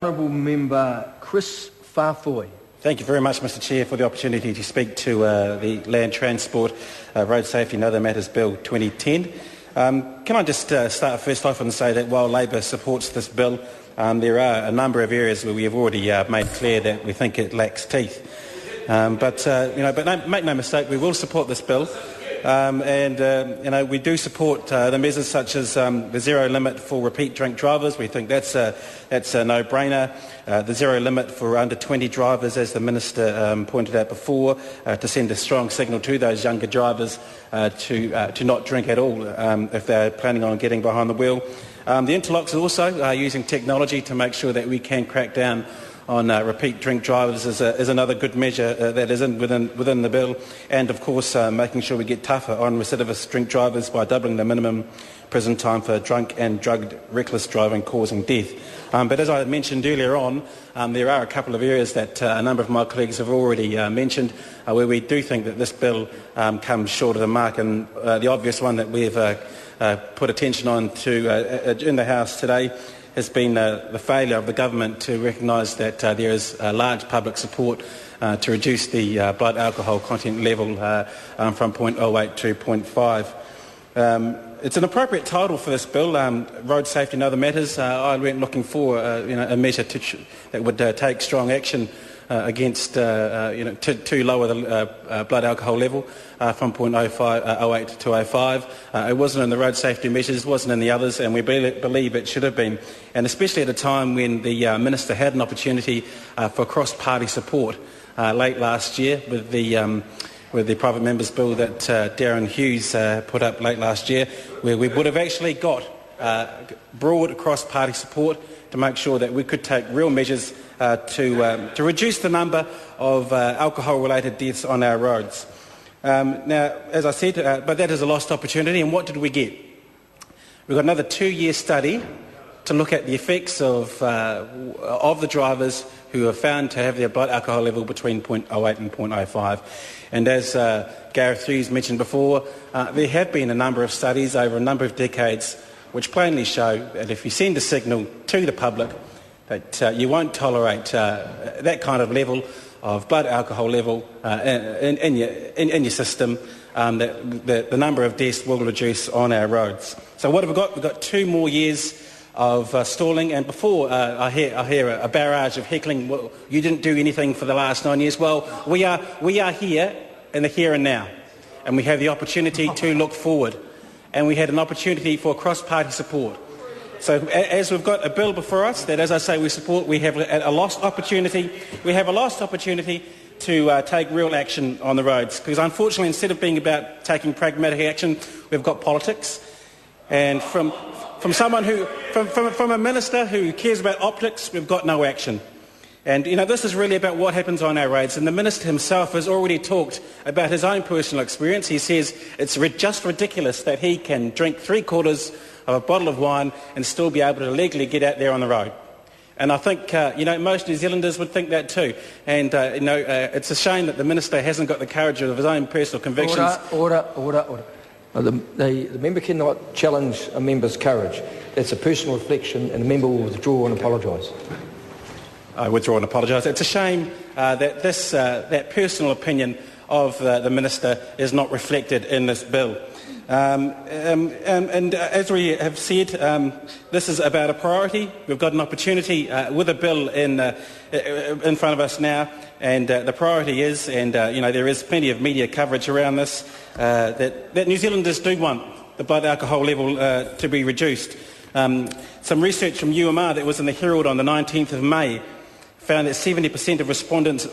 Honourable Member Chris Farfoy. Thank you very much, Mr Chair, for the opportunity to speak to the Land Transport, Road Safety and Other Matters Bill 2010. Can I just start first off and say that while Labor supports this bill, there are a number of areas where we have already made clear that we think it lacks teeth. But make no mistake, we will support this bill. We do support the measures such as the zero limit for repeat drink drivers. We think that's a no-brainer. The zero limit for under 20 drivers, as the Minister pointed out before, to send a strong signal to those younger drivers to not drink at all if they're planning on getting behind the wheel. The interlocks are also using technology to make sure that we can crack down on repeat drink drivers is another good measure that is within the bill, and of course making sure we get tougher on recidivist drink drivers by doubling the minimum prison time for drunk and drugged reckless driving causing death. But as I mentioned earlier on, there are a couple of areas that a number of my colleagues have already mentioned where we do think that this bill comes short of the mark, and the obvious one that we've put attention on to in the House today has been the failure of the government to recognise that there is large public support to reduce the blood alcohol content level from 0.08 to 0.5. It's an appropriate title for this bill, Road Safety and Other Matters. I went looking for a measure that would take strong action against, to lower the blood alcohol level from 0.08 to 0.05. It wasn't in the road safety measures, wasn't in the others, and we believe it should have been. And especially at a time when the Minister had an opportunity for cross-party support late last year with the private members bill that Darren Hughes put up late last year, where we would have actually got broad cross-party support to make sure that we could take real measures to reduce the number of alcohol-related deaths on our roads. Now, as I said, but that is a lost opportunity, and what did we get? We've got another 2-year study to look at the effects of the drivers who are found to have their blood alcohol level between 0.08 and 0.05. And as Gareth Hughes mentioned before, there have been a number of studies over a number of decades which plainly show that if you send a signal to the public that you won't tolerate that kind of level of blood alcohol level in your system, that the number of deaths will reduce on our roads. So what have we got? We've got 2 more years of stalling, and before I hear a barrage of heckling, well, you didn't do anything for the last 9 years. Well, we are here in the here and now, and we have the opportunity to look forward, and we had an opportunity for cross-party support. So as we've got a bill before us that, as I say, we support, we have a lost opportunity. We have a lost opportunity to take real action on the roads, because unfortunately, instead of being about taking pragmatic action, we've got politics. And from a minister who cares about optics, we've got no action. And this is really about what happens on our roads. And the minister himself has already talked about his own personal experience. He says it's just ridiculous that he can drink 3/4 of a bottle of wine and still be able to legally get out there on the road. And I think, most New Zealanders would think that too. And, it's a shame that the Minister hasn't got the courage of his own personal convictions. Order. The member cannot challenge a member's courage. That's a personal reflection, and the member will withdraw and apologise. I withdraw and apologise. It's a shame that that personal opinion of the Minister is not reflected in this bill. And as we have said, this is about a priority. We've got an opportunity with a bill in front of us now, and the priority is, and there is plenty of media coverage around this, that New Zealanders do want the blood alcohol level to be reduced. Some research from UMR that was in the Herald on the 19th of May found that 70% of respondents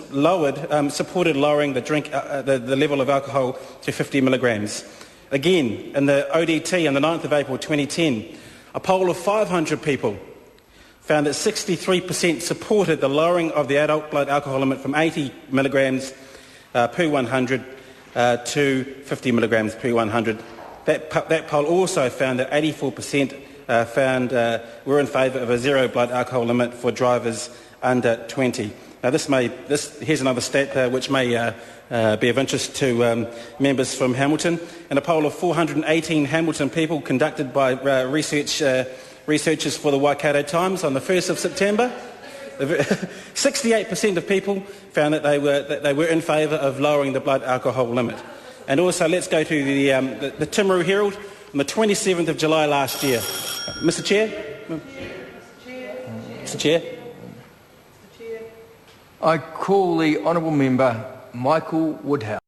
supported lowering the level of alcohol to 50 milligrams. Again, in the ODT on the 9th of April 2010, a poll of 500 people found that 63% supported the lowering of the adult blood alcohol limit from 80 milligrams per 100 to 50 milligrams per 100. That poll also found that 84% were in favour of a zero blood alcohol limit for drivers under 20. Now, here's another stat which may be of interest to members from Hamilton. In a poll of 418 Hamilton people conducted by researchers for the Waikato Times on the 1st of September, 68% of people found that they were in favour of lowering the blood alcohol limit. And also, let's go to the Timaru Herald on the 27th of July last year. Mr. Chair? Mr. Chair? I call the honourable member Michael Woodhouse.